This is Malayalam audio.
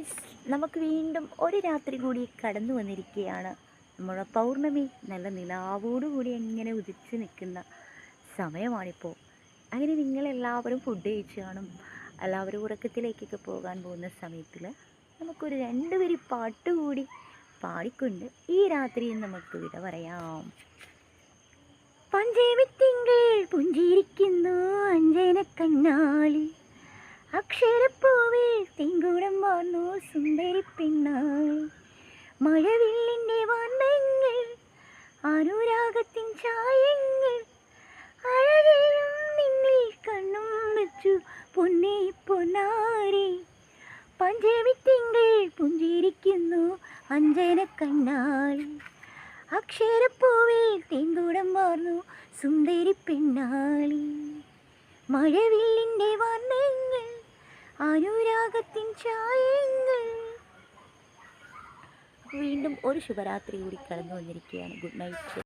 ഗൈസ്, നമുക്ക് വീണ്ടും ഒരു രാത്രി കൂടി കടന്നു വന്നിരിക്കുകയാണ്. നമ്മുടെ പൗർണമി നല്ല നിലാവോടുകൂടി എങ്ങനെ ഉദിച്ച് നിൽക്കുന്ന സമയമാണിപ്പോൾ. അങ്ങനെ നിങ്ങളെല്ലാവരും ഫുഡ് കഴിച്ച് കാണും. എല്ലാവരും ഉറക്കത്തിലേക്കൊക്കെ പോകാൻ പോകുന്ന സമയത്തിൽ നമുക്കൊരു രണ്ടുപേരി പാട്ട് കൂടി പാടിക്കൊണ്ട് ഈ രാത്രിയിൽ നമുക്ക് വിട പറയാം. പഞ്ചേമിത്തിങ്കൾ പുഞ്ചിരിക്കുന്നു അഞ്ജന കണ്ണാളി, അക്ഷരപ്പൂവിൽ തിങ്കുടം വാർന്നു സുന്ദരി പെണ്ണായി, മഴവില്ലിൻ്റെ വർണ്ണങ്ങൾ അനുരാഗത്തിൻ ചായങ്ങൾ, അഴകേഴും നിന്നിൽ കണ്ണും വെച്ചു പൊന്നേ പൊന്നാരി. പഞ്ചമിത്തിങ്കൾ പുഞ്ചിരിക്കുന്നു അഞ്ജന കണ്ണാളി, അക്ഷരപ്പൂവിൽ തിങ്കുടം വാർന്നു സുന്ദരി പെണ്ണാളി, മഴവില്ലിൻ്റെ വർണ്ണങ്ങൾ അനുരാഗത്തിൻ ചായങ്ങൾ. വീണ്ടും ഒരു ശുഭരാത്രി കൂടി കടന്നു വന്നിരിക്കുകയാണ്. Good night.